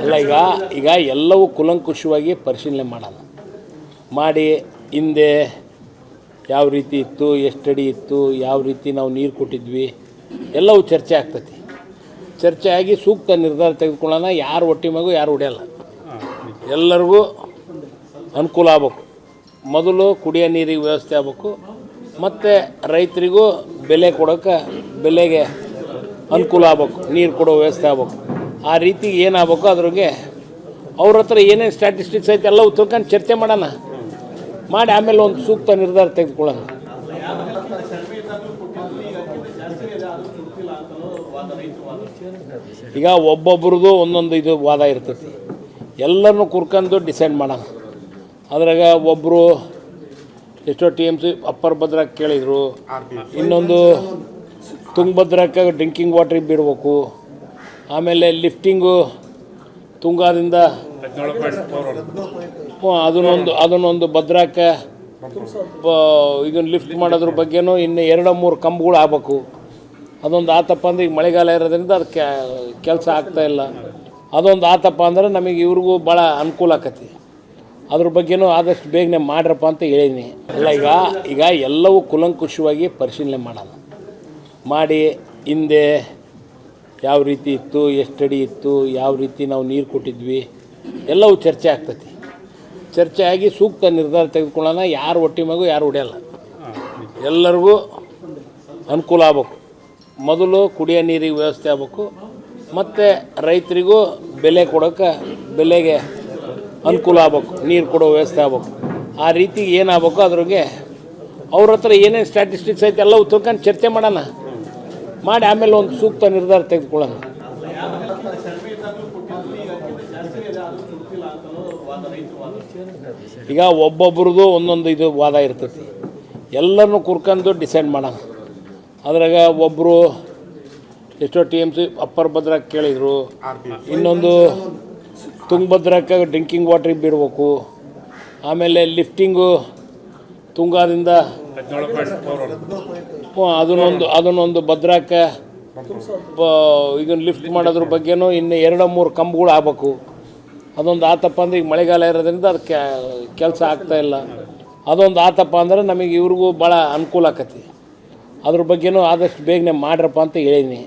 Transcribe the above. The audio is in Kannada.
ಅಲ್ಲ ಈಗ ಎಲ್ಲವೂ ಕುಲಂಕುಷವಾಗಿ ಪರಿಶೀಲನೆ ಮಾಡೋಣ ಮಾಡಿ ಹಿಂದೆ ಯಾವ ರೀತಿ ಇತ್ತು, ಎಷ್ಟು ಅಡಿ ಇತ್ತು, ಯಾವ ರೀತಿ ನಾವು ನೀರು ಕೊಟ್ಟಿದ್ವಿ ಎಲ್ಲವೂ ಚರ್ಚೆ ಆಗ್ತೈತಿ. ಚರ್ಚೆ ಆಗಿ ಸೂಕ್ತ ನಿರ್ಧಾರ ತೆಗೆದುಕೊಳ್ಳೋಣ. ಯಾರು ಹೊಟ್ಟೆ ಮಗು ಯಾರು ಹೊಡೆಯಲ್ಲ, ಎಲ್ಲರಿಗೂ ಅನುಕೂಲ ಆಗಬೇಕು. ಮೊದಲು ಕುಡಿಯೋ ನೀರಿಗೆ ವ್ಯವಸ್ಥೆ ಆಗಬೇಕು, ಮತ್ತು ರೈತರಿಗೂ ಬೆಲೆ ಕೊಡೋಕ್ಕೆ ಬೆಲೆಗೆ ಅನುಕೂಲ ಆಗಬೇಕು, ನೀರು ಕೊಡೋ ವ್ಯವಸ್ಥೆ ಆಗಬೇಕು. ಆ ರೀತಿ ಏನಾಗಬೇಕು ಅದ್ರಿಗೆ ಅವ್ರ ಹತ್ರ ಏನೇನು ಸ್ಟ್ಯಾಟಿಸ್ಟಿಕ್ಸ್ ಐತೆ ಎಲ್ಲವೂ ತಿಳ್ಕೊಂಡು ಚರ್ಚೆ ಮಾಡೋಣ, ಮಾಡಿ ಆಮೇಲೆ ಒಂದು ಸೂಕ್ತ ನಿರ್ಧಾರ ತೆಗೆದುಕೊಳ್ಳೋಣ. ಈಗ ಒಬ್ಬೊಬ್ರದ್ದು ಒಂದೊಂದು ಇದು ವಾದ ಇರ್ತೈತಿ, ಎಲ್ಲರನ್ನೂ ಕುರ್ಕೊಂಡು ಡಿಸೈಡ್ ಮಾಡೋಣ. ಅದ್ರಾಗ ಒಬ್ಬರು ಎಷ್ಟೋ TMC ಅಪ್ಪರ್ ಭದ್ರಾಕ್ಕೆ ಕೇಳಿದರು, ಇನ್ನೊಂದು ತುಂಗಭದ್ರಕ್ಕೆ ಡ್ರಿಂಕಿಂಗ್ ವಾಟ್ರಿಗೆ ಬಿಡಬೇಕು, ಆಮೇಲೆ ಲಿಫ್ಟಿಂಗು ತುಂಗಾದಿಂದ ಅದನ್ನೊಂದು ಭದ್ರಾಕ್ಕೆ ಇದನ್ನು ಲಿಫ್ಟ್ ಮಾಡೋದ್ರ ಬಗ್ಗೆನೂ ಇನ್ನು 2-3 ಕಂಬಗಳು ಆಗಬೇಕು. ಅದೊಂದು ಆತಪ್ಪ ಅಂದರೆ ಈಗ ಮಳೆಗಾಲ ಇರೋದ್ರಿಂದ ಅದಕ್ಕೆ ಕೆಲಸ ಆಗ್ತಾಯಿಲ್ಲ. ಅದೊಂದು ಆತಪ್ಪ ಅಂದ್ರೆ ನಮಗೆ ಇವ್ರಿಗೂ ಭಾಳ ಅನುಕೂಲ ಆಕತಿ. ಅದ್ರ ಬಗ್ಗೆನೂ ಆದಷ್ಟು ಬೇಗನೆ ಮಾಡ್ರಪ್ಪ ಅಂತ ಹೇಳಿನಿ. ಅಲ್ಲ ಈಗ ಎಲ್ಲವೂ ಕುಲಂಕುಷವಾಗಿ ಪರಿಶೀಲನೆ ಮಾಡೋಣ ಮಾಡಿ ಹಿಂದೆ ಯಾವ ರೀತಿ ಇತ್ತು, ಎಷ್ಟು ಅಡಿ ಇತ್ತು, ಯಾವ ರೀತಿ ನಾವು ನೀರು ಕೊಟ್ಟಿದ್ವಿ ಎಲ್ಲವೂ ಚರ್ಚೆ ಆಗ್ತೈತಿ. ಚರ್ಚೆ ಆಗಿ ಸೂಕ್ತ ನಿರ್ಧಾರ ತೆಗೆದುಕೊಳ್ಳೋಣ. ಯಾರು ಹೊಟ್ಟೆ ಮಗು ಯಾರು ಹೊಡೆಯಲ್ಲ, ಎಲ್ಲರಿಗೂ ಅನುಕೂಲ ಆಗಬೇಕು. ಮೊದಲು ಕುಡಿಯೋ ನೀರಿಗೆ ವ್ಯವಸ್ಥೆ ಆಗಬೇಕು, ಮತ್ತು ರೈತರಿಗೂ ಬೆಲೆ ಕೊಡೋಕ್ಕೆ ಬೆಲೆಗೆ ಅನುಕೂಲ ಆಗಬೇಕು, ನೀರು ಕೊಡೋ ವ್ಯವಸ್ಥೆ ಆಗಬೇಕು. ಆ ರೀತಿ ಏನಾಗಬೇಕು ಅದ್ರಿಗೆ ಅವ್ರ ಹತ್ರ ಏನೇನು ಸ್ಟ್ಯಾಟಿಸ್ಟಿಕ್ಸ್ ಐತೆ ಎಲ್ಲವೂ ತಿಳ್ಕೊಂಡು ಚರ್ಚೆ ಮಾಡೋಣ, ಮಾಡಿ ಆಮೇಲೆ ಒಂದು ಸೂಕ್ತ ನಿರ್ಧಾರ ತೆಗೆದುಕೊಳ್ಳೋಣ. ಈಗ ಒಬ್ಬೊಬ್ರದ್ದು ಒಂದೊಂದು ಇದು ವಾದ ಇರ್ತೈತಿ, ಎಲ್ಲರನ್ನೂ ಕುರ್ಕೊಂಡು ಡಿಸೈಡ್ ಮಾಡೋಣ. ಅದ್ರಾಗ ಒಬ್ಬರು ಎಷ್ಟೋ TMC ಅಪ್ಪರ್ ಭದ್ರಾಕ್ಕೆ ಕೇಳಿದರು, ಇನ್ನೊಂದು ತುಂಗಭದ್ರಕ್ಕೆ ಡ್ರಿಂಕಿಂಗ್ ವಾಟ್ರಿಗೆ ಬಿಡಬೇಕು, ಆಮೇಲೆ ಲಿಫ್ಟಿಂಗು ತುಂಗಾದಿಂದ ಅದನ್ನೊಂದು ಭದ್ರಾಕ್ಕೆ ಇದನ್ನು ಲಿಫ್ಟ್ ಮಾಡೋದ್ರ ಬಗ್ಗೆನೂ ಇನ್ನು 2-3 ಕಂಬಗಳು ಆಗಬೇಕು. ಅದೊಂದು ಆತಪ್ಪ ಅಂದರೆ ಈಗ ಮಳೆಗಾಲ ಇರೋದ್ರಿಂದ ಅದಕ್ಕೆ ಕೆಲಸ ಆಗ್ತಾಯಿಲ್ಲ. ಅದೊಂದು ಆತಪ್ಪ ಅಂದ್ರೆ ನಮಗೆ ಇವ್ರಿಗೂ ಭಾಳ ಅನುಕೂಲ ಆಕತಿ. ಅದ್ರ ಬಗ್ಗೆನೂ ಆದಷ್ಟು ಬೇಗನೆ ಮಾಡ್ರಪ್ಪ ಅಂತ ಹೇಳಿನಿ.